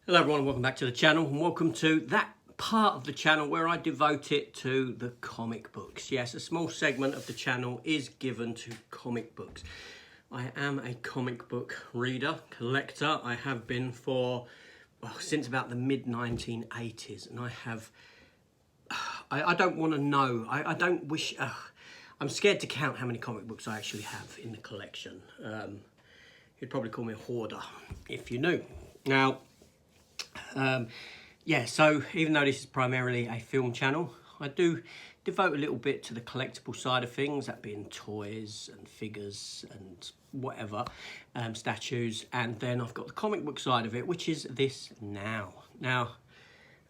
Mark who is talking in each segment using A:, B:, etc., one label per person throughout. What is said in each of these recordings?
A: Hello everyone, welcome back to the channel and welcome to that part of the channel where I devote it to the comic books. Yes, a small segment of the channel is given to comic books. I am a comic book reader, collector. I have been for, well, since about the mid-1980s, and I don't want to know, I don't wish, I'm scared to count how many comic books I actually have in the collection. You'd probably call me a hoarder if you knew. Now, yeah, so even though this is primarily a film channel, I do devote a little bit to the collectible side of things, that being toys and figures and whatever, statues, and then I've got the comic book side of it, which is this now. Now,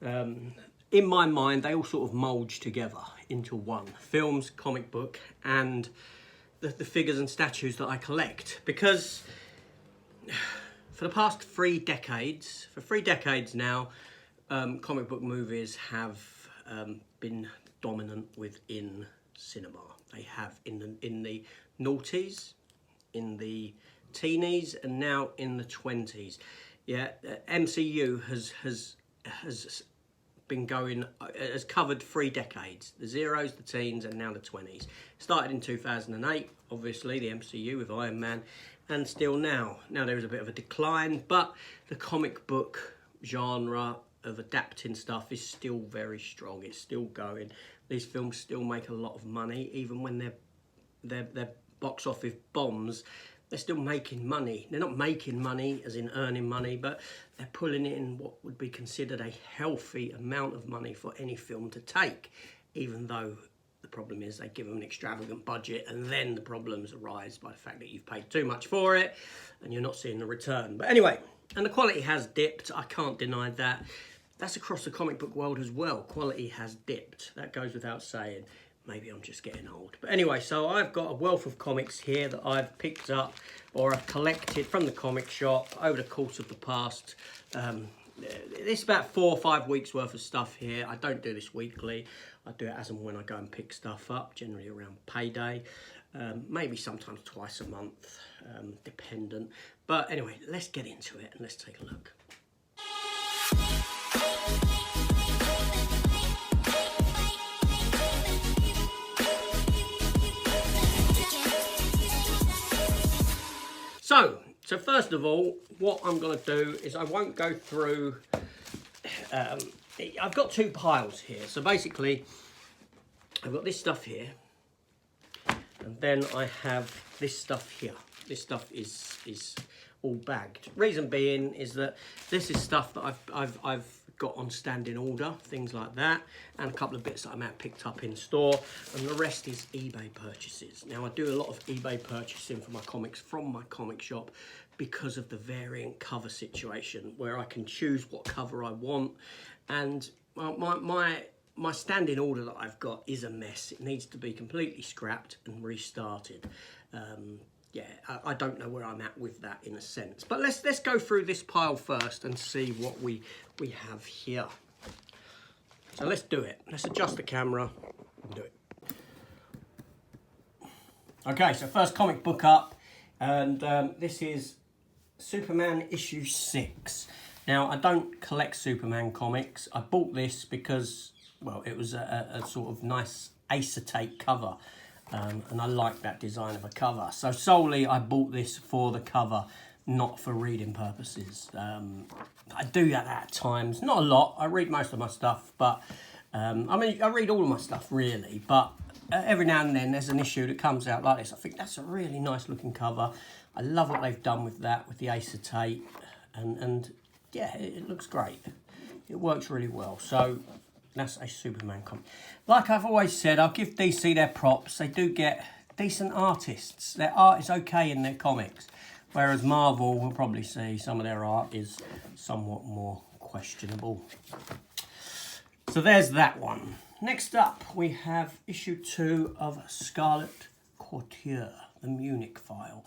A: in my mind, they all sort of mould together into one. Films, comic book, and the figures and statues that I collect, because for the past 3 decades, now, comic book movies have been dominant within cinema. They have in the noughties, in the teenies, and now in the 20s. Yeah, MCU has been going, has covered 3 decades: the zeros, the teens, and now the 20s. Started in 2008, obviously, the MCU with Iron Man, and still now. Now there is a bit of a decline, but the comic book genre of adapting stuff is still very strong. It's still going. These films still make a lot of money, even when they're box office bombs. They're still making money. They're not making money as in earning money, but they're pulling in what would be considered a healthy amount of money for any film to take, even though the problem is they give them an extravagant budget, and then the problems arise by the fact that you've paid too much for it and you're not seeing the return. But anyway, and the quality has dipped. I can't deny that. That's across the comic book world as well. Quality has dipped. That goes without saying. Maybe I'm just getting old. But anyway, so I've got a wealth of comics here that I've picked up or I've collected from the comic shop over the course of the past. It's about 4 or 5 weeks worth of stuff here. I don't do this weekly. I do it as and when I go and pick stuff up, generally around payday. Maybe sometimes twice a month, dependent. But anyway, let's get into it and let's take a look. So first of all, what I'm going to do is I won't go through, I've got 2 piles here. So basically, I've got this stuff here, and then I have this stuff here. This stuff is all bagged. Reason being is that this is stuff that I've got on standing order, things like that, and a couple of bits that I might have picked up in store, and the rest is eBay purchases. Now, I do a lot of eBay purchasing for my comics from my comic shop because of the variant cover situation, where I can choose what cover I want, and my standing order that I've got is a mess. It needs to be completely scrapped and restarted. Yeah, I don't know where I'm at with that in a sense. But let's go through this pile first and see what we have here. So let's do it. Let's adjust the camera and do it. Okay, so first comic book up, and this is Superman issue 6. Now, I don't collect Superman comics. I bought this because, well, it was a sort of nice acetate cover. And I like that design of a cover. So solely I bought this for the cover, not for reading purposes. I do that at times, not a lot. I read most of my stuff, but I mean, I read all of my stuff really, but every now and then there's an issue that comes out like this. I think that's a really nice looking cover. I love what they've done with that, with the acetate, and yeah, it looks great. It works really well. So that's a Superman comic. Like I've always said, I'll give DC their props. They do get decent artists. Their art is okay in their comics. Whereas Marvel, will probably see some of their art is somewhat more questionable. So there's that one. Next up, we have issue 2 of Scarlet Witch, the Munich file.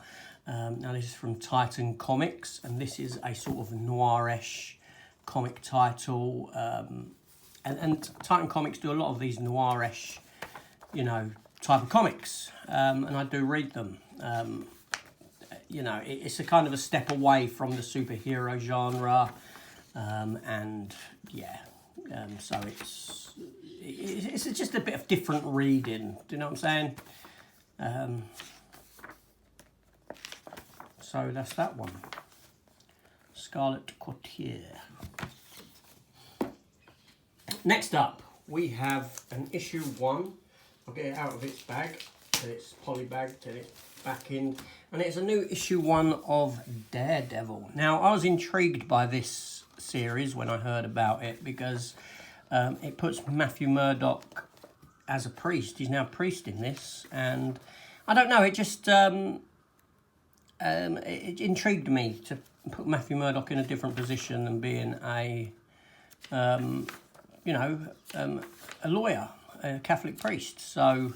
A: Now this is from Titan Comics, and this is a sort of noirish comic title. And Titan Comics do a lot of these noirish, you know, type of comics, and I do read them. You know, it's a kind of a step away from the superhero genre. and yeah, so it's just a bit of different reading. Do you know what I'm saying? So that's that one. Scarlet Witch. Next up, we have an issue 1. I'll get it out of its bag, and it's polybagged, and it's back in, and it's a new issue 1 of Daredevil. Now, I was intrigued by this series when I heard about it because it puts Matthew Murdock as a priest. He's now a priest in this, and I don't know, it just it intrigued me to put Matthew Murdock in a different position and being a a lawyer, a Catholic priest. So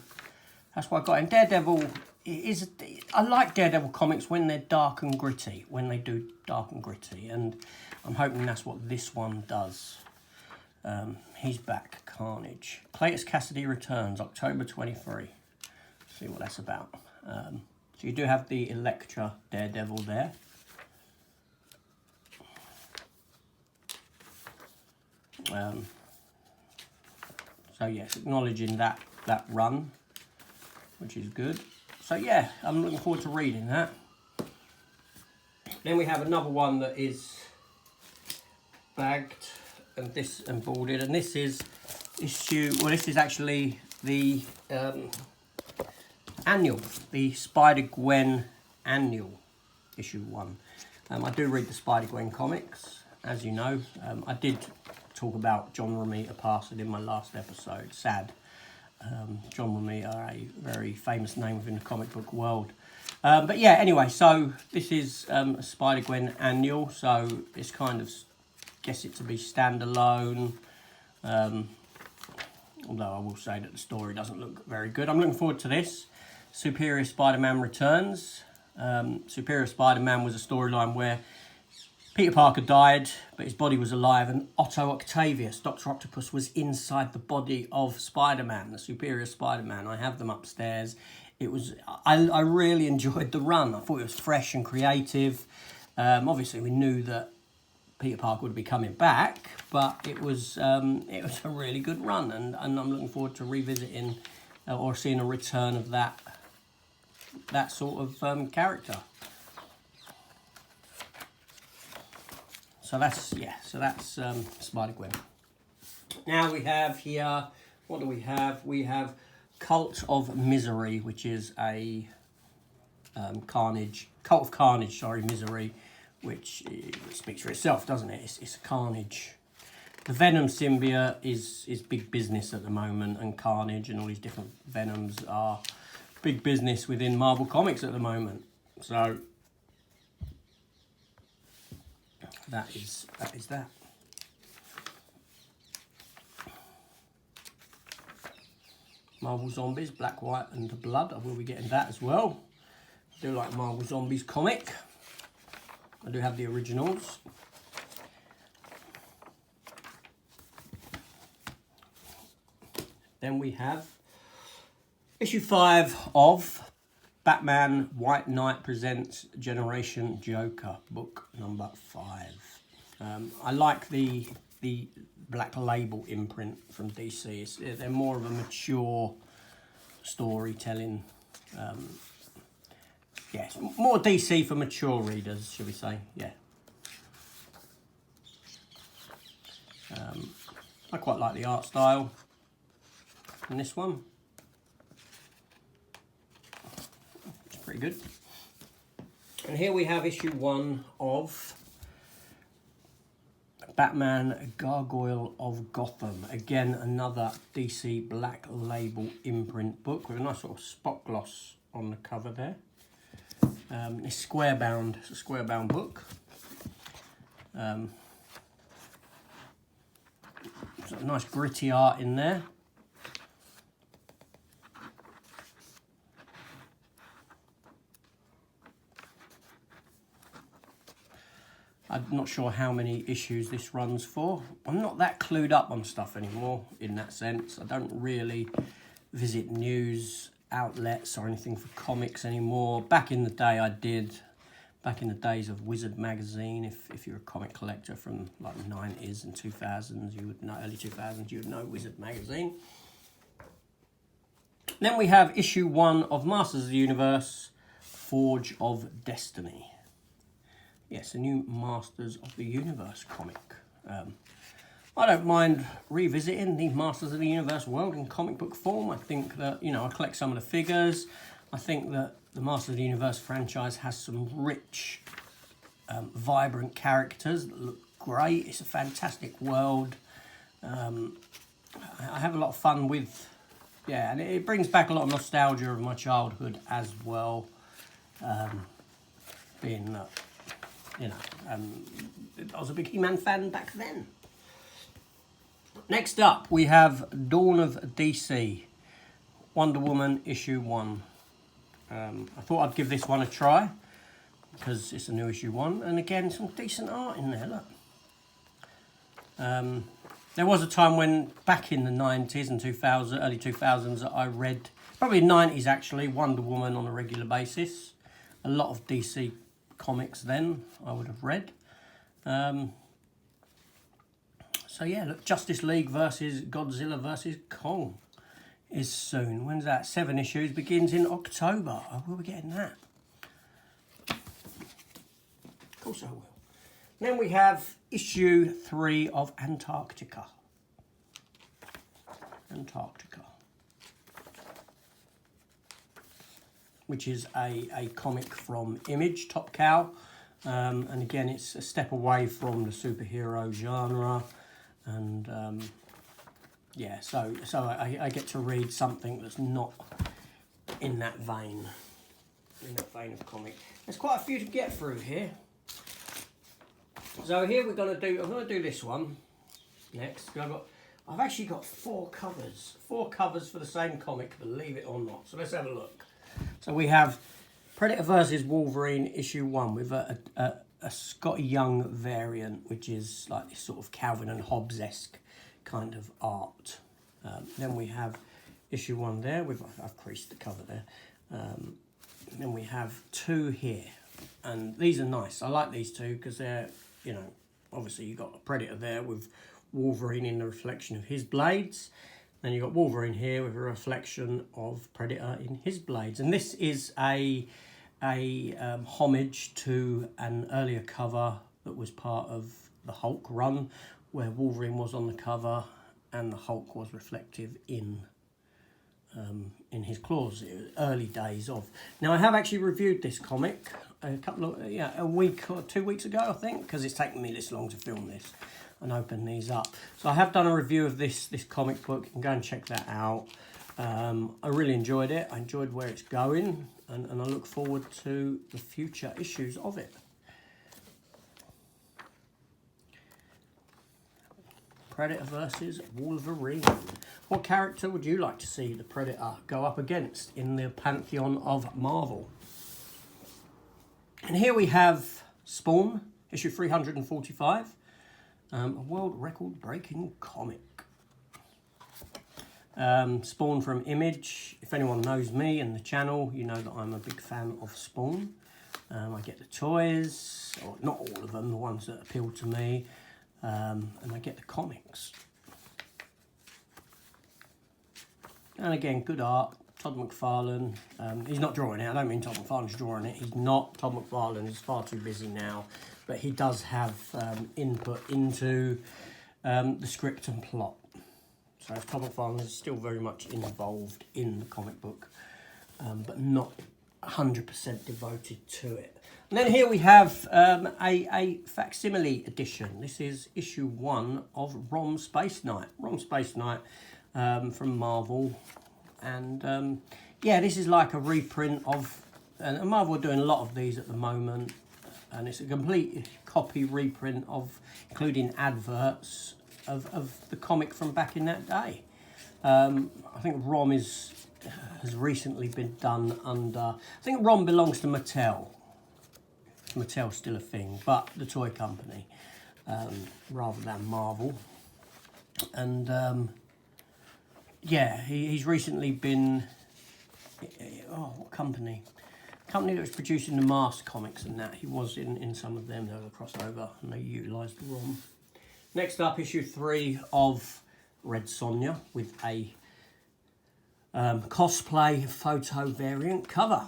A: that's why I got him. Daredevil is. I like Daredevil comics when they're dark and gritty. When they do dark and gritty, and I'm hoping that's what this one does. He's back. Carnage. Cletus Cassidy returns October 23. See what that's about. So you do have the Elektra Daredevil there. So yes, acknowledging that run, which is good. So yeah, I'm looking forward to reading that. Then we have another one that is bagged and boarded, and this is issue. Well, this is actually the annual, the Spider-Gwen Annual, issue 1. I do read the Spider-Gwen comics, as you know. I did talk about John Romita passing in my last episode. Sad. John Romita, a very famous name within the comic book world. But yeah, anyway, so this is a Spider-Gwen Annual, so it's kind of, guess it to be standalone. Although I will say that the story doesn't look very good. I'm looking forward to this. Superior Spider-Man returns. Superior Spider-Man was a storyline where Peter Parker died, but his body was alive, and Otto Octavius, Dr. Octopus, was inside the body of Spider-Man, the Superior Spider-Man. I have them upstairs. It was, I really enjoyed the run. I thought it was fresh and creative. Obviously, we knew that Peter Parker would be coming back, but it was a really good run, and I'm looking forward to revisiting or seeing a return of that sort of character. So that's Spider-Gwen. Now we have here, what do we have? We have Cult of Misery, which is a Cult of Carnage, Misery, which speaks for itself, doesn't it? It's Carnage. The Venom symbiote is big business at the moment, and Carnage and all these different Venoms are big business within Marvel Comics at the moment. So that is that. Marvel Zombies, Black, White and Blood. I will be getting that as well. I do like Marvel Zombies comic. I do have the originals. Then we have issue 5 of Batman White Knight Presents Generation Joker, book number 5. I like the Black Label imprint from DC. They're more of a mature storytelling. Yes, more DC for mature readers, should we say? Yeah. I quite like the art style in this one. It's pretty good. And here we have issue 1 of Batman Gargoyle of Gotham. Again, another DC Black Label imprint book with a nice sort of spot gloss on the cover there. It's square bound. It's a square bound book. Nice gritty art in there. I'm not sure how many issues this runs for. I'm not that clued up on stuff anymore in that sense. I don't really visit news outlets or anything for comics anymore. Back in the day I did, back in the days of Wizard magazine. If you're a comic collector from like the 90s and 2000s, you would know, early 2000s, you would know Wizard magazine. Then we have issue 1 of Masters of the Universe, Forge of Destiny. Yes, a new Masters of the Universe comic. I don't mind revisiting the Masters of the Universe world in comic book form. I think that, you know, I collect some of the figures. I think that the Masters of the Universe franchise has some rich, vibrant characters that look great. It's a fantastic world. I have a lot of fun with, yeah, and it brings back a lot of nostalgia of my childhood as well. Being, you know, I was a big He-Man fan back then. Next up, we have Dawn of DC, Wonder Woman issue 1. I thought I'd give this one a try because it's a new issue 1, and again, some decent art in there. Look, there was a time when, back in the 90s and 2000, early 2000s, that I read, probably 90s actually, Wonder Woman on a regular basis. A lot of DC comics then I would have read. So yeah, look, Justice League versus Godzilla versus Kong is soon. When's that? 7 issues, begins in October. I will be getting that. Of course I will. Then we have issue 3 of Antarctica. Antarctica. Which is a comic from Image, Top Cow. And again, it's a step away from the superhero genre. And yeah, so I get to read something that's not in that vein of comic. There's quite a few to get through here. So here I'm gonna do this one next. I've actually got 4 covers for the same comic, believe it or not. So let's have a look. So we have Predator versus Wolverine issue 1 with a Scotty Young variant, which is like this sort of Calvin and Hobbes-esque kind of art. Then we have issue 1 there. I've creased the cover there. Then we have 2 here, and these are nice. I like these 2 because they're, you know, obviously you've got a Predator there with Wolverine in the reflection of his blades. Then you've got Wolverine here with a reflection of Predator in his blades. And this is a homage to an earlier cover that was part of the Hulk run, where Wolverine was on the cover and the Hulk was reflective in his claws. It was early days of. Now I have actually reviewed this comic a week or 2 weeks ago, I think, because it's taken me this long to film this and open these up. So I have done a review of this comic book. You can go and check that out. I really enjoyed it. I enjoyed where it's going, and I look forward to the future issues of it. Predator versus Wolverine. What character would you like to see the Predator go up against in the pantheon of Marvel? And here we have Spawn, issue 345. A world record-breaking comic. Spawn from Image. If anyone knows me and the channel, you know that I'm a big fan of Spawn. I get the toys, or not all of them, the ones that appeal to me, and I get the comics. And again, good art. Todd McFarlane. He's not drawing it. I don't mean Todd McFarlane's drawing it. He's not. Todd McFarlane is far too busy now. But he does have input into the script and plot. So Todd McFarlane is still very much involved in the comic book, but not 100% devoted to it. And then here we have a facsimile edition. This is issue 1 of ROM Space Night. ROM Space Night from Marvel. And yeah, this is like a reprint of, and Marvel are doing a lot of these at the moment. And it's a complete copy reprint of, including adverts, of the comic from back in that day. I think ROM has recently been done under, I think ROM belongs to Mattel. Mattel's still a thing, but the toy company, rather than Marvel. And yeah, he's recently been, oh, what company? company that was producing the Mask comics and that. He was in some of them. There was a crossover and they utilised the ROM. Next up, issue 3 of Red Sonia with a cosplay photo variant cover.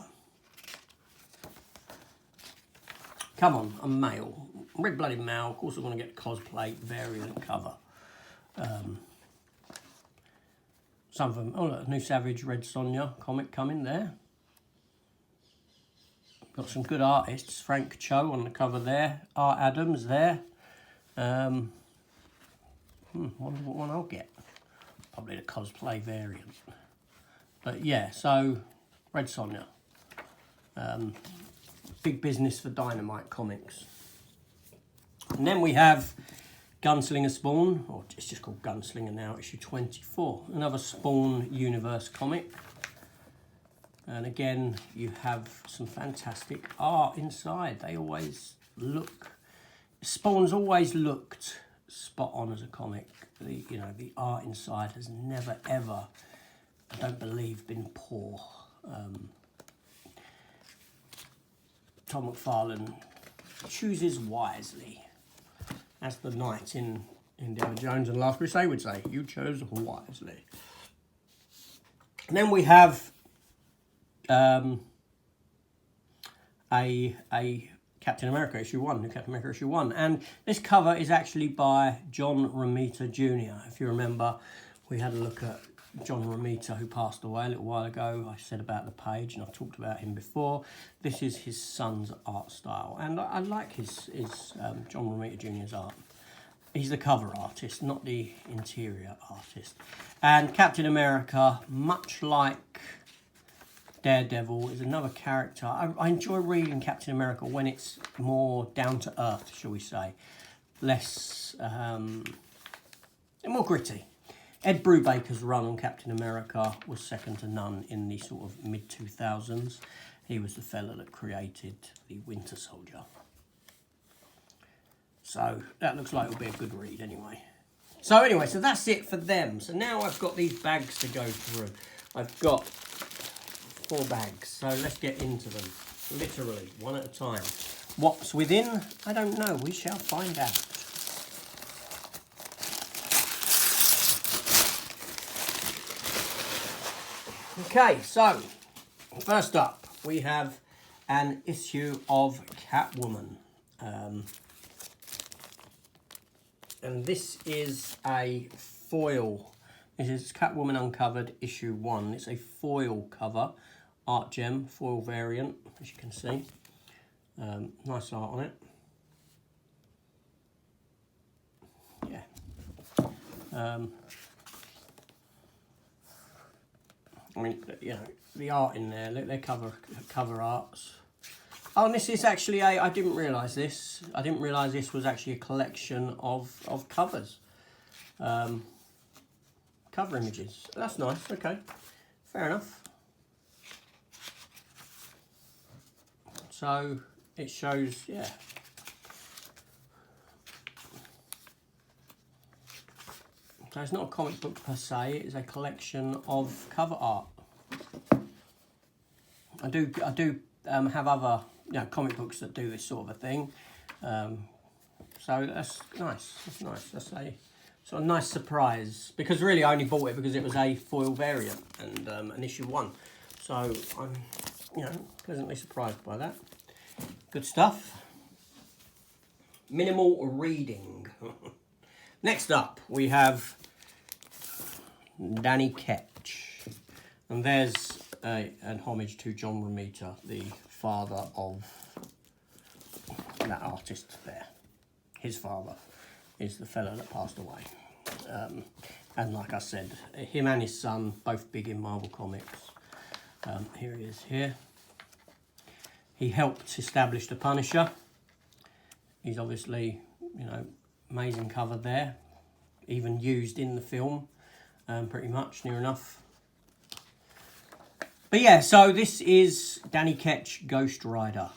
A: Come on, I'm male. Red-blooded male. Of course I'm going to get cosplay variant cover. Some of them. Oh, look, a new Savage Red Sonia comic coming there. Got some good artists. Frank Cho on the cover there. Art Adams there. Wonder what one I'll get. Probably the cosplay variant. But yeah, so Red Sonia. Big business for Dynamite Comics. And then we have Gunslinger Spawn, or it's just called Gunslinger now, issue 24. Another Spawn universe comic. And again, you have some fantastic art inside. They always look... Spawn's always looked spot on as a comic. The art inside has never, ever, I don't believe, been poor. Tom McFarlane chooses wisely. As the knight in Indiana Jones and Last Crusade would say, you chose wisely. And then we have a Captain America issue 1, new Captain America issue 1. And this cover is actually by John Romita Jr. If you remember, we had a look at John Romita, who passed away a little while ago. I said about the page, and I've talked about him before. This is his son's art style, and I like his John Romita Jr.'s art. He's the cover artist, not the interior artist. And Captain America, much like Daredevil, is another character. I enjoy reading Captain America when it's more down to earth, shall we say. Less, more gritty. Ed Brubaker's run on Captain America was second to none in the sort of mid-2000s. He was the fella that created the Winter Soldier. So that looks like it'll be a good read anyway. So that's it for them. So now I've got these bags to go through. I've got 4 bags, so let's get into them. Literally, one at a time. What's within? I don't know. We shall find out. Okay, so first up we have an issue of Catwoman. And this is a foil. This is Catwoman Uncovered issue 1. It's a foil cover, art gem, foil variant, as you can see. Nice art on it. Yeah. I mean, the art in there, look, they're cover arts. Oh, and this is actually I didn't realise this. I didn't realise this was actually a collection of covers. Cover images. That's nice, okay. Fair enough. So, it shows, yeah. So it's not a comic book per se, it's a collection of cover art. I do have other comic books that do this sort of a thing. So that's nice. That's nice. That's a sort of nice surprise. Because really I only bought it because it was a foil variant and an issue 1. So I'm pleasantly surprised by that. Good stuff. Minimal reading. Next up we have Danny Ketch, and there's an homage to John Romita, the father of that artist there. His father is the fellow that passed away. And like I said, him and his son, both big in Marvel Comics. Here he is here. He helped establish the Punisher. He's obviously, amazing cover there. Even used in the film. Pretty much, near enough. But yeah, so this is Danny Ketch, Ghost Rider.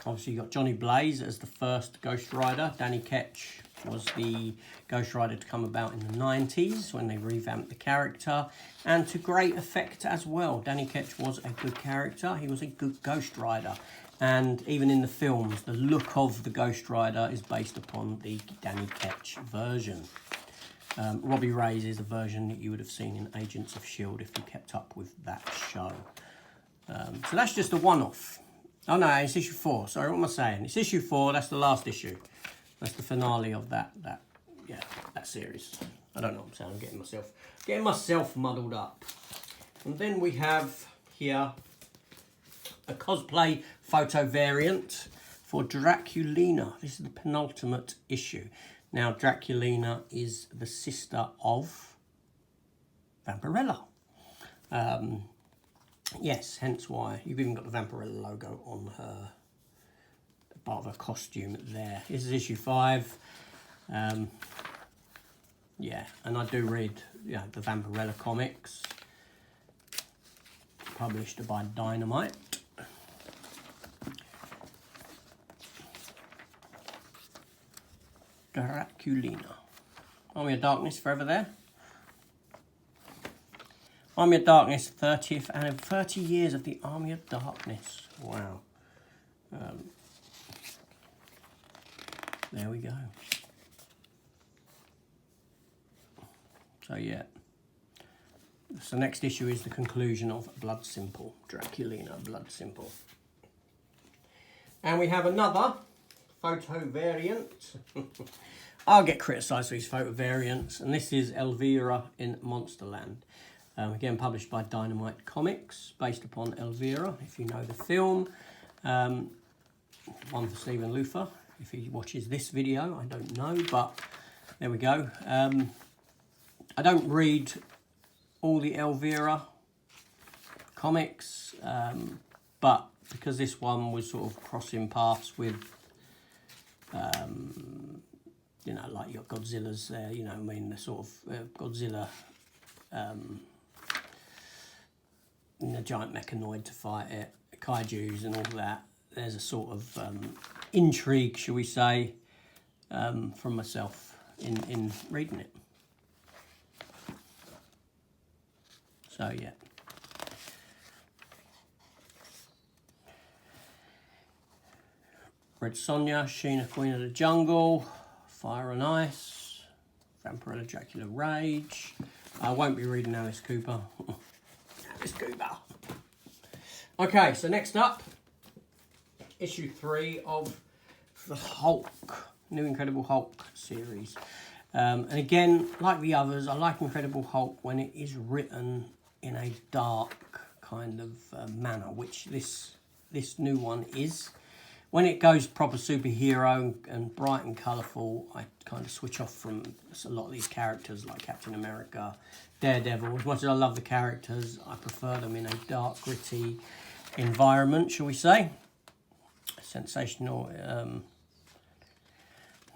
A: Obviously you got Johnny Blaze as the first Ghost Rider. Danny Ketch was the Ghost Rider to come about in the 90s when they revamped the character, and to great effect as well. Danny Ketch was a good character. He was a good Ghost Rider. And even in the films, the look of the Ghost Rider is based upon the Danny Ketch version. Robbie Reyes is a version that you would have seen in Agents of S.H.I.E.L.D. if you kept up with that show. So that's just a one-off. Oh no, it's issue 4. Sorry, what am I saying? It's issue 4. That's the last issue. That's the finale of that series. I don't know what I'm saying. I'm getting myself muddled up. And then we have here a cosplay photo variant for Draculina. This is the penultimate issue. Now, Draculina is the sister of Vampirella. Yes, hence why you've even got the Vampirella logo on her, part of her costume there. This is issue 5. Yeah, and I do read the Vampirella comics, published by Dynamite. Draculina. Army of Darkness forever there. Army of Darkness, 30th and 30 years of the Army of Darkness. Wow. There we go. So yeah. So next issue is the conclusion of Blood Simple. Draculina, Blood Simple. And we have another photo variant. I'll get criticised for these photo variants. And this is Elvira in Monsterland. Again, published by Dynamite Comics, based upon Elvira, if you know the film. One for Stephen Luther, if he watches this video, I don't know, but there we go. I don't read all the Elvira comics, but because this one was sort of crossing paths with, you know, like your Godzilla's there, you know, I mean, the sort of Godzilla, the giant mechanoid to fight it, kaijus and all that. There's a sort of intrigue, shall we say, from myself in reading it. So yeah. Red Sonia, Sheena, Queen of the Jungle, Fire and Ice, Vampirella, Dracula, Rage. I won't be reading Alice Cooper. Alice Cooper. Okay, so next up, issue 3 of the Hulk, New Incredible Hulk series. And again, like the others, I like Incredible Hulk when it is written in a dark kind of manner, which this new one is. When it goes proper superhero and bright and colourful, I kind of switch off from a lot of these characters like Captain America, Daredevil. As much as I love the characters, I prefer them in a dark, gritty environment, shall we say. Sensational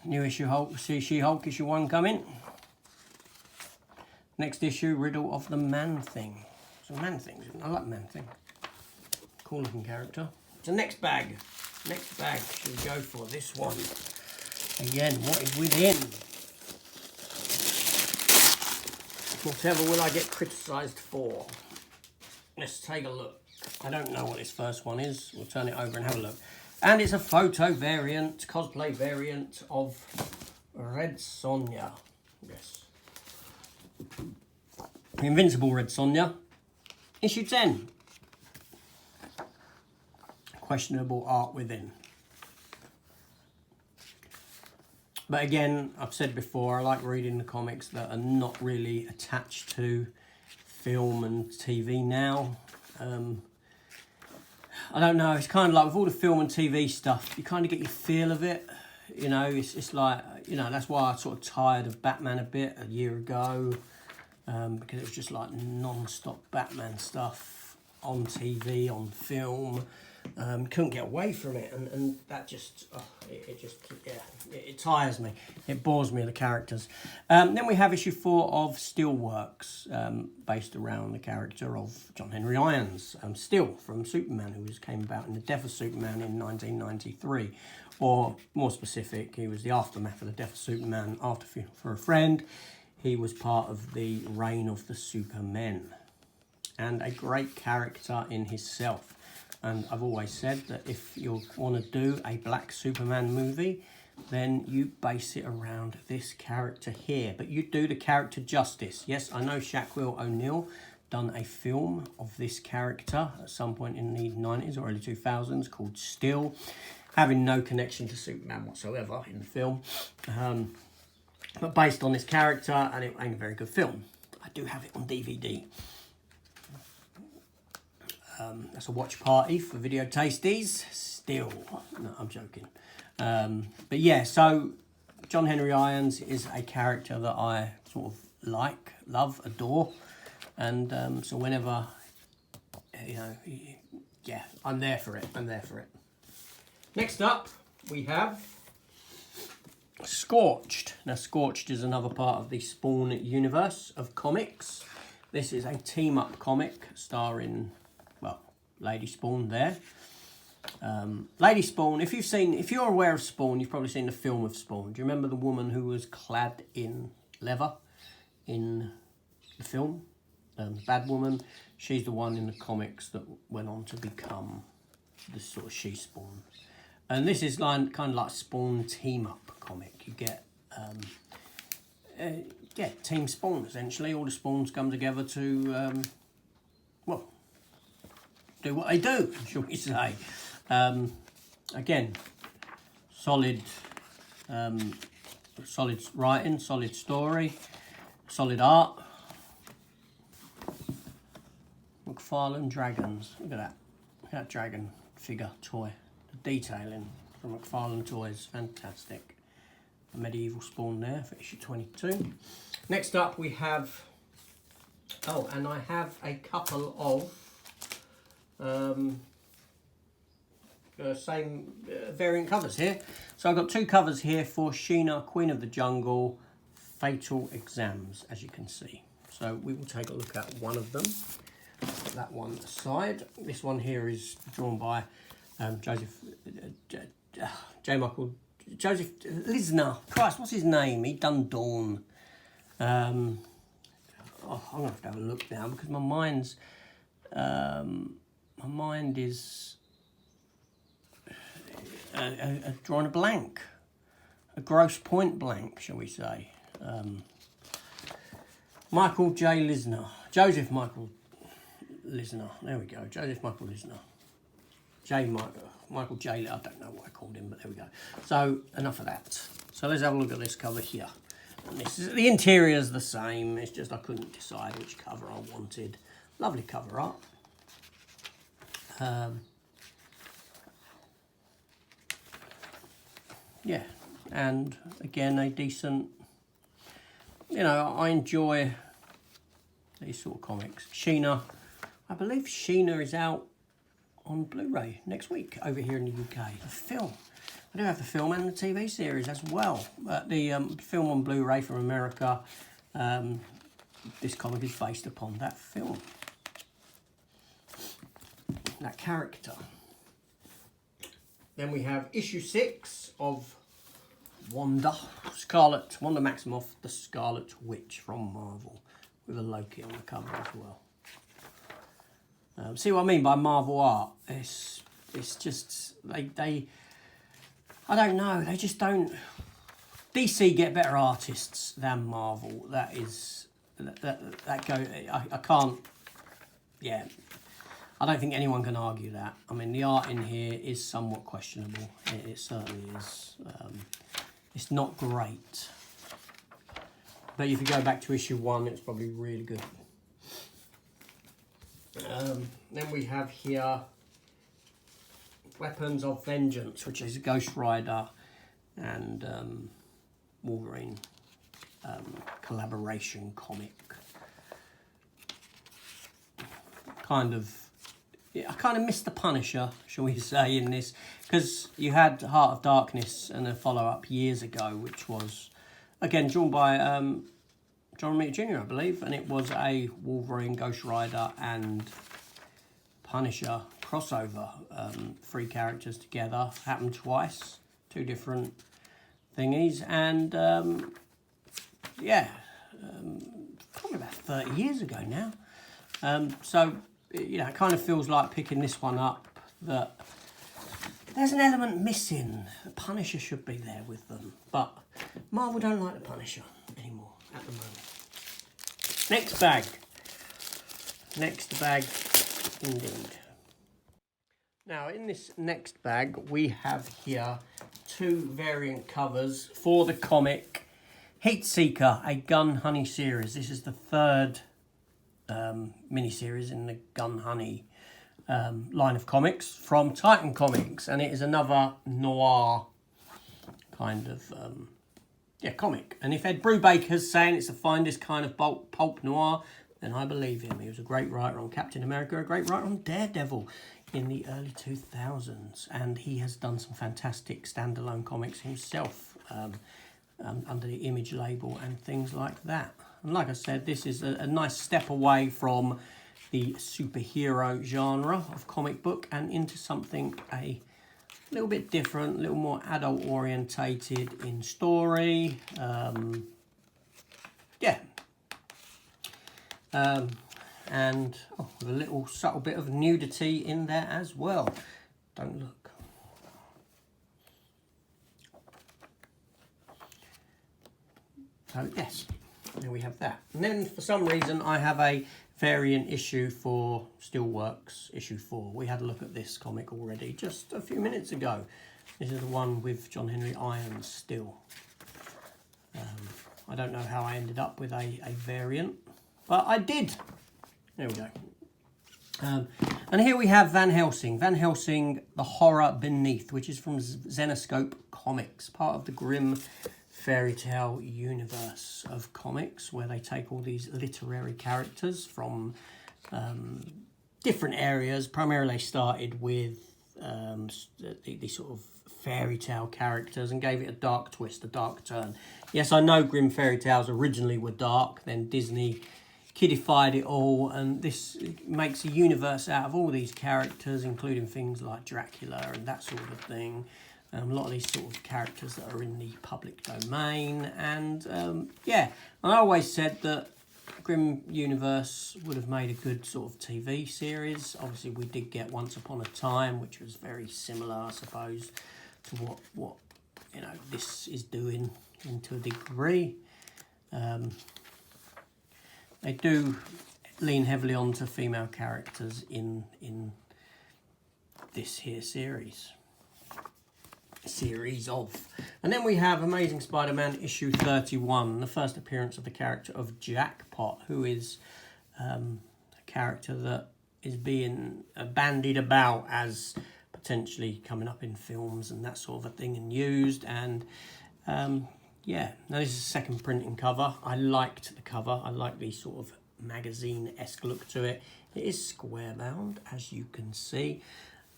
A: new issue Hulk, She-Hulk issue 1 coming. Next issue, Riddle of the Man-Thing. It's a Man-Thing, isn't it? I like Man-Thing. Cool looking character. So next bag. Next bag should we go for this one. Again, what is within? Whatever will I get criticised for? Let's take a look. I don't know what this first one is. We'll turn it over and have a look. And it's a photo variant, cosplay variant of Red Sonia. Yes. Invincible Red Sonia. Issue 10. Questionable art within. But again, I've said before, I like reading the comics that are not really attached to film and TV now. I don't know, it's kind of like with all the film and TV stuff, you kind of get your feel of it. You know, it's like, you know, that's why I sort of tired of Batman a bit a year ago. Because it was just like non-stop Batman stuff on TV, on film. Couldn't get away from it, and that just, it tires me. It bores me, the characters. Then we have issue 4 of Steelworks, based around the character of John Henry Irons, Steel from Superman, who came about in the death of Superman in 1993. or more specific, he was the aftermath of the death of Superman. After for a Friend, he was part of the reign of the Supermen, and a great character in himself. And I've always said that if you want to do a Black Superman movie, then you base it around this character here, but you do the character justice. Yes, I know Shaquille O'Neal done a film of this character at some point in the 90s or early 2000s called Still, having no connection to Superman whatsoever in the film, but based on this character, and it ain't a very good film. I do have it on DVD. That's a watch party for video tasties. Still, no, I'm joking. But yeah, so John Henry Irons is a character that I sort of like, love, adore, and so whenever, you know, yeah, I'm there for it. I'm there for it. Next up, we have Scorched. Now, Scorched is another part of the Spawn universe of comics. This is a team-up comic starring, well, Lady Spawn there. Lady Spawn, if you're aware of Spawn, you've probably seen the film of Spawn. Do you remember the woman who was clad in leather in the film? Bad woman. She's the one in the comics that went on to become the sort of She-Spawn. And this is kind of like Spawn team-up comic. You get Team Spawn, essentially. All the Spawns come together to, well, do what they do, shall we say. Again, solid writing, solid story, solid art. McFarlane Dragons. Look at that. Look at that dragon figure toy. The detailing from McFarlane Toys, fantastic. A medieval Spawn there for issue 22. Next up we have, oh, and I have a couple of same variant covers here. So I've got two covers here for Sheena, Queen of the Jungle, Fatal Exams, as you can see. So we will take a look at one of them. Put that one aside. This one here is drawn by Joseph Lisner. Christ, what's his name? He done Dawn. I'm gonna have to have a look now because my mind is drawing a blank, a gross point blank, shall we say? Michael J. Lisner, Joseph Michael Lisner. There we go, Joseph Michael Lisner. Michael J. I don't know what I called him, but there we go. So enough of that. So let's have a look at this cover here. And this is, the interior is the same. It's just I couldn't decide which cover I wanted. Lovely cover art. Yeah, and again a decent. You know, I enjoy these sort of comics. Sheena, I believe Sheena is out on Blu-ray next week over here in the UK. The film. I do have the film and the TV series as well. The film on Blu-ray from America, this comic is based upon that film. That character. Then we have issue 6 of Wanda Maximoff, the Scarlet Witch from Marvel, with a Loki on the cover as well. See what I mean by Marvel art? It's just they I don't know, they just don't. DC get better artists than Marvel. That go. I can't. Yeah, I don't think anyone can argue that. I mean, the art in here is somewhat questionable. It certainly is. It's not great. But if you go back to issue 1, it's probably really good. Then we have here Weapons of Vengeance, which is a Ghost Rider and Wolverine collaboration comic. Kind of, I kind of missed the Punisher, shall we say, in this, because you had Heart of Darkness and a follow-up years ago, which was, again, drawn by John Romita Jr., I believe, and it was a Wolverine, Ghost Rider and Punisher crossover. 3 characters together, happened twice, two different thingies, and yeah, probably about 30 years ago now. So, you know, it kind of feels like picking this one up that there's an element missing. The Punisher should be there with them, but Marvel don't like the Punisher anymore at the moment. Next bag. Next bag, indeed. Now, in this next bag, we have here two variant covers for the comic Heatseeker, a Gun Honey series. This is the third mini-series in the Gun Honey line of comics from Titan Comics, and it is another noir kind of comic. And if Ed Brubaker's saying it's the finest kind of pulp noir, then I believe him. He was a great writer on Captain America, a great writer on Daredevil in the early 2000s, and he has done some fantastic standalone comics himself under the Image label and things like that. And like I said, this is a nice step away from the superhero genre of comic book and into something a little bit different, a little more adult orientated in story. And with a little subtle bit of nudity in there as well. Don't look. So yes, there we have that. And then for some reason I have a variant issue for Steelworks issue 4. We had a look at this comic already just a few minutes ago. This is the one with John Henry Irons still. I don't know how I ended up with a variant, but I did. There we go. And here we have Van Helsing. Van Helsing, The Horror Beneath, which is from Zenescope Comics, part of the Grimm fairy tale universe of comics, where they take all these literary characters from different areas. Primarily they started with the sort of fairy tale characters and gave it a dark twist, a dark turn. Yes, I know Grimm fairy tales originally were dark, then Disney kiddified it all, and this makes a universe out of all these characters, including things like Dracula and that sort of thing. A lot of these sort of characters that are in the public domain. And yeah, I always said that Grimm Universe would have made a good sort of TV series. Obviously we did get Once Upon a Time, which was very similar, I suppose, to what you know this is doing to a degree. They do lean heavily onto female characters in this here series of. And then we have Amazing Spider-Man issue 31, the first appearance of the character of Jackpot, who is a character that is being bandied about as potentially coming up in films and that sort of a thing and used. And yeah, now this is the second printing cover. I liked the cover. I like the sort of magazine-esque look to it. It is square bound, as you can see.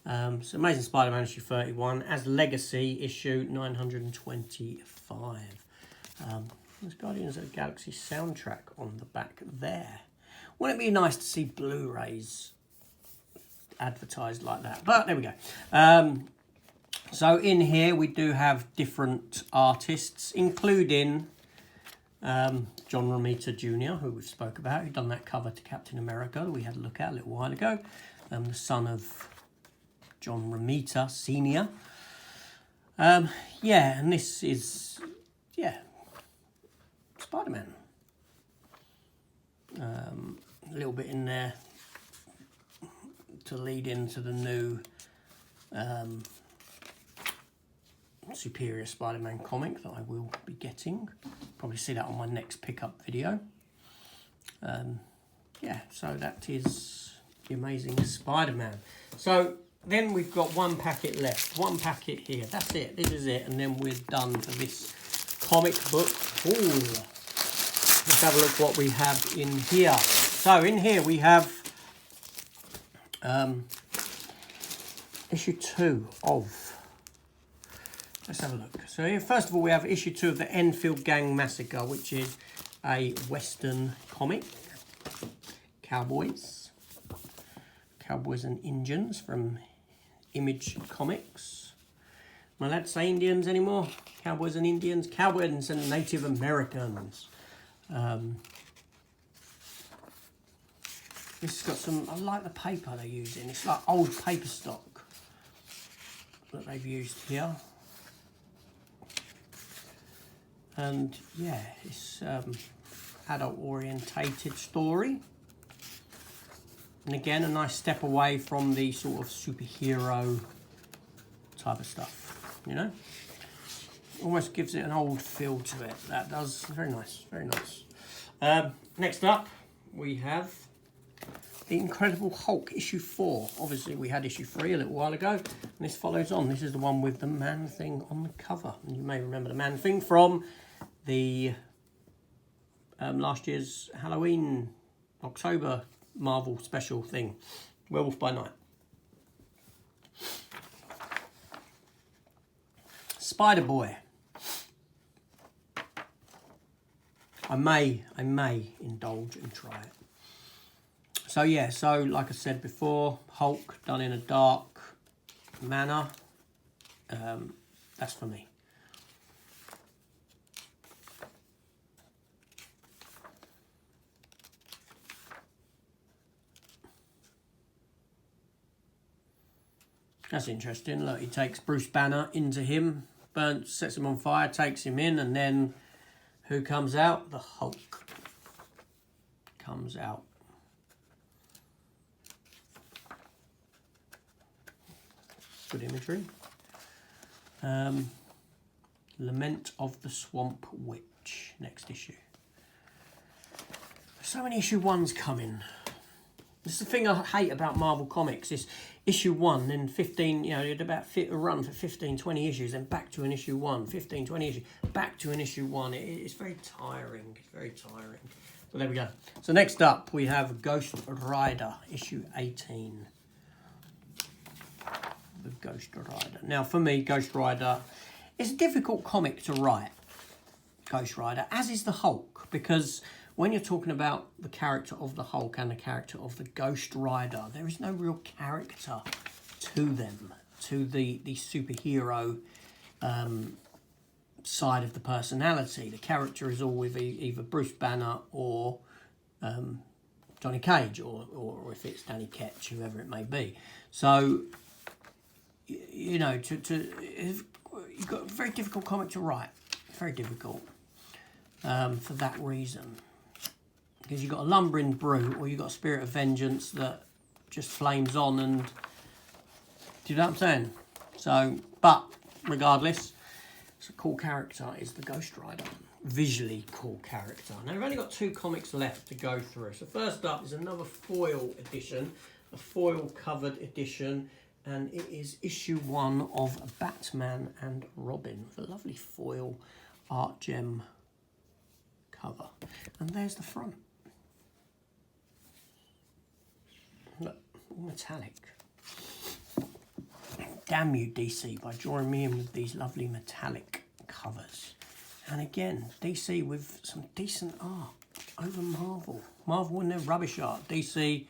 A: So Amazing Spider-Man issue 31 as Legacy issue 925. There's Guardians of the Galaxy soundtrack on the back there. Wouldn't it be nice to see Blu-rays advertised like that? But there we go. So in here we do have different artists, including John Romita Jr., who we spoke about, who done that cover to Captain America that we had a look at a little while ago. The son of John Romita Sr. Yeah, and this is, yeah, Spider-Man. A little bit in there to lead into the new Superior Spider-Man comic that I will be getting. Probably see that on my next pickup video. Yeah, so that is the Amazing Spider-Man. So then we've got one packet left. One packet here. That's it. This is it. And then we're done for this comic book haul. Let's have a look what we have in here. So in here we have issue 2 of... Let's have a look. So here, first of all, we have issue 2 of the Enfield Gang Massacre, which is a Western comic. Cowboys and Indians from Image Comics. am I allowed to say Indians anymore? Cowboys and Indians? Cowboys and Native Americans. This has got some, I like the paper they're using. It's like old paper stock that they've used here. And yeah, it's adult orientated story. And again, a nice step away from the sort of superhero type of stuff, you know? Almost gives it an old feel to it. That does. Very nice, very nice. Next up, we have The Incredible Hulk, issue 4. Obviously, we had issue 3 a little while ago, and this follows on. This is the one with the Man-Thing on the cover. And you may remember the Man-Thing from the last year's Halloween, October Marvel special thing, Werewolf by Night. Spider-Boy. I may indulge and try it. So yeah, so like I said before, Hulk done in a dark manner. That's for me. That's interesting. Look, he takes Bruce Banner into him, sets him on fire, takes him in, and then who comes out? The Hulk comes out. Good imagery. Lament of the Swamp Witch, next issue. So many issue 1s coming. This is the thing I hate about Marvel Comics, is issue 1, then 15, you know, you'd about fit a run for 15, 20 issues, then back to an issue 1, 15, 20 issues, back to an issue 1. It's very tiring, it's very tiring. So there we go. So next up, we have Ghost Rider, issue 18. The Ghost Rider. Now, for me, Ghost Rider is a difficult comic to write, Ghost Rider, as is the Hulk, because when you're talking about the character of the Hulk and the character of the Ghost Rider, there is no real character to them, to the superhero side of the personality. The character is all with either Bruce Banner or Johnny Cage, or if it's Danny Ketch, whoever it may be. So, you know, you've got a very difficult comic to write, very difficult for that reason. Because you've got a lumbering brute, or you've got a spirit of vengeance that just flames on, and do you know what I'm saying? So, but regardless, it's a cool character, is the Ghost Rider. Visually cool character. Now we've only got 2 comics left to go through. So first up is another foil edition, a foil covered edition, and it is issue 1 of Batman and Robin, with a lovely foil art gem cover. And there's the front. Look, all metallic. Damn you, DC, by drawing me in with these lovely metallic covers. And again, DC with some decent art over Marvel. Marvel and their rubbish art. DC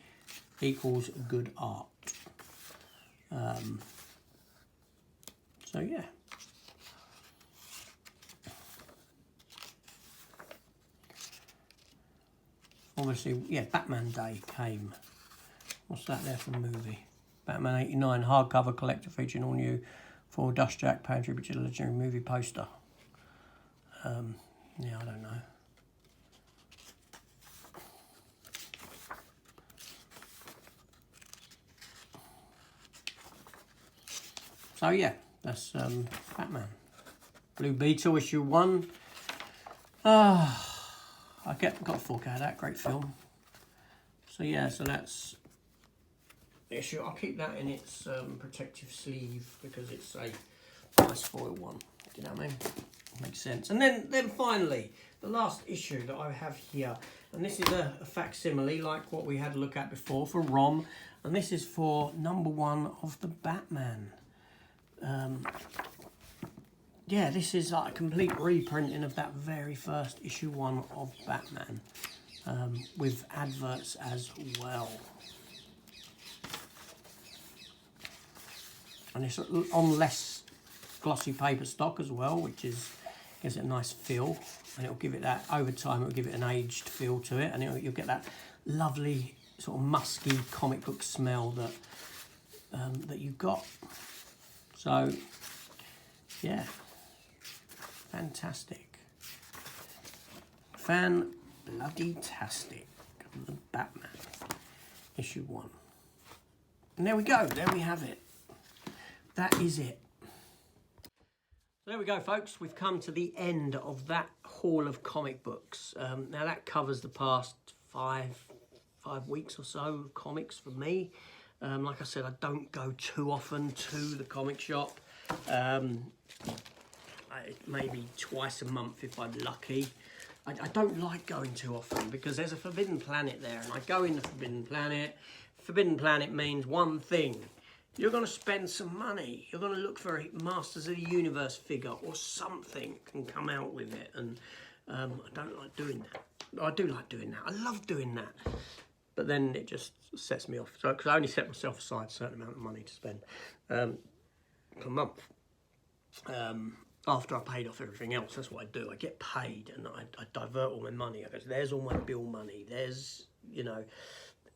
A: equals good art. So yeah. Obviously, yeah, Batman Day came. What's that there for a movie? Batman 89 hardcover collector featuring all new for Dust Jack, paying tribute to the legendary movie poster. Yeah, I don't know. So yeah, that's Batman. Blue Beetle issue 1. I got a 4K of that, great film. So yeah, so that's the issue. I'll keep that in its protective sleeve because it's a nice foil one. Do you know what I mean? Makes sense. And then finally, the last issue that I have here, and this is a facsimile like what we had a look at before for ROM, and this is for #1 of the Batman. Yeah, this is like a complete reprinting of that very first issue 1 of Batman, with adverts as well. And it's on less glossy paper stock as well, which gives it a nice feel, and it'll give it that, over time it'll give it an aged feel to it, and you'll get that lovely sort of musky comic book smell that you've got. So yeah, fantastic. Fan-bloody-tastic. The Batman, issue 1. And there we go, there we have it. That is it. There we go, folks. We've come to the end of that haul of comic books. Now that covers the past five weeks or so of comics for me. Like I said, I don't go too often to the comic shop. Maybe twice a month if I'm lucky. I don't like going too often because there's a Forbidden Planet there, and I go in the Forbidden Planet. Forbidden Planet means one thing. You're going to spend some money. You're going to look for a Masters of the Universe figure or something and come out with it. And I don't like doing that. I do like doing that. I love doing that. But then it just sets me off. So, because I only set myself aside a certain amount of money to spend per month. After I paid off everything else, that's what I do. I get paid and I divert all my money. I go, there's all my bill money. There's, you know,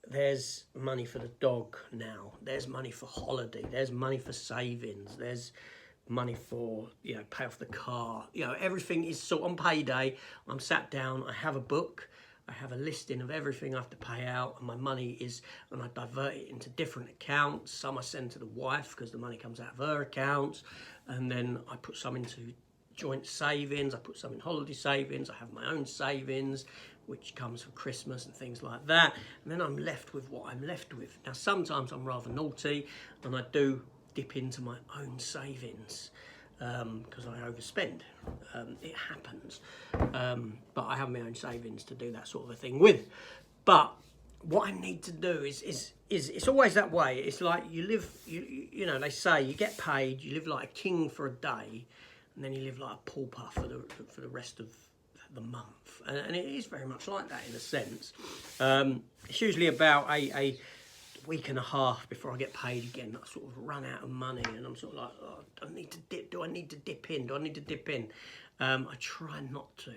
A: there's money for the dog now. There's money for holiday. There's money for savings. There's money for, you know, pay off the car. You know, everything is sort on payday. I'm sat down. I have a book. I have a listing of everything I have to pay out, and my money is, and I divert it into different accounts. Some I send to the wife because the money comes out of her accounts, and then I put some into joint savings. I put some in holiday savings. I have my own savings, which comes for Christmas and things like that. And then I'm left with what I'm left with. Now, sometimes I'm rather naughty, and I do dip into my own savings because I overspend. It happens. But I have my own savings to do that sort of a thing with. But what I need to do is it's always that way. It's like you live, you know, they say you get paid, you live like a king for a day, and then you live like a pauper for the rest of the month. And it is very much like that in a sense. It's usually about a week and a half before I get paid again. I sort of run out of money, and I'm sort of like, oh, I need to dip. Do I need to dip in? Do I need to dip in? I try not to.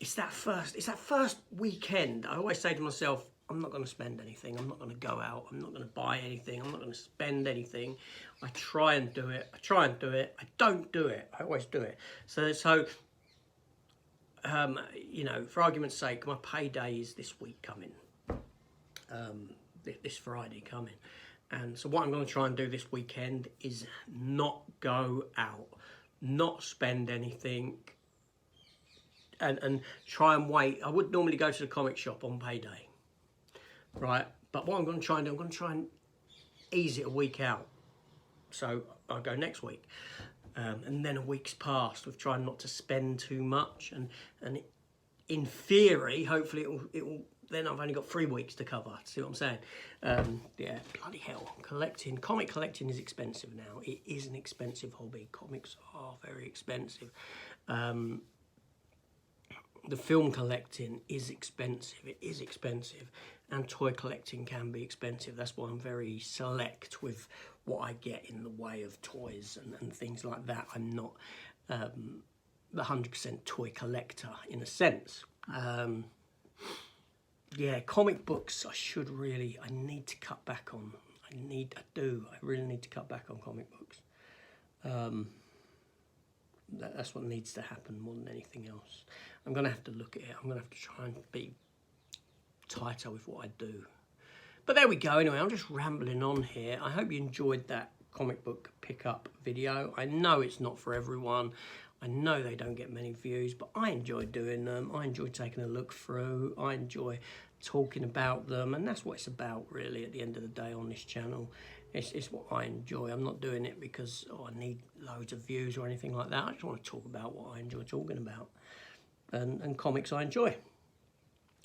A: It's that first weekend. I always say to myself, I'm not going to spend anything. I'm not going to go out. I'm not going to buy anything. I'm not going to spend anything. I try and do it. I don't do it. I always do it. So you know, for argument's sake, my payday is this week coming. This Friday coming. And so what I'm going to try and do this weekend is not go out, not spend anything, and try and wait. I would normally go to the comic shop on payday, right? But what I'm going to try and do, I'm going to try and ease it a week out. So I'll go next week. And then a week's passed with trying not to spend too much. And in theory, hopefully it will then I've only got 3 weeks to cover. See what I'm saying? Yeah, bloody hell. Comic collecting is expensive now. It is an expensive hobby. Comics are very expensive. The film collecting is expensive. It is expensive. And toy collecting can be expensive. That's why I'm very select with what I get in the way of toys and things like that. I'm not the 100% toy collector in a sense. Yeah, comic books I need to cut back on. I really need to cut back on comic books. That's what needs to happen more than anything else. I'm going to have to look at it. I'm going to have to try and be tighter with what I do. But there we go. Anyway, I'm just rambling on here. I hope you enjoyed that comic book pickup video. I know it's not for everyone. I know they don't get many views, but I enjoy doing them. I enjoy taking a look through. I enjoy talking about them, and that's what it's about, really, at the end of the day on this channel. It's what I enjoy. I'm not doing it because I need loads of views or anything like that. I just want to talk about what I enjoy talking about, and comics I enjoy.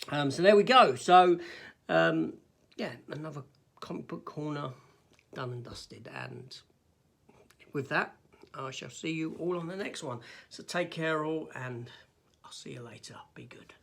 A: So there we go. So, yeah, another comic book corner done and dusted, and with that, I shall see you all on the next one. So take care all, and I'll see you later. Be good.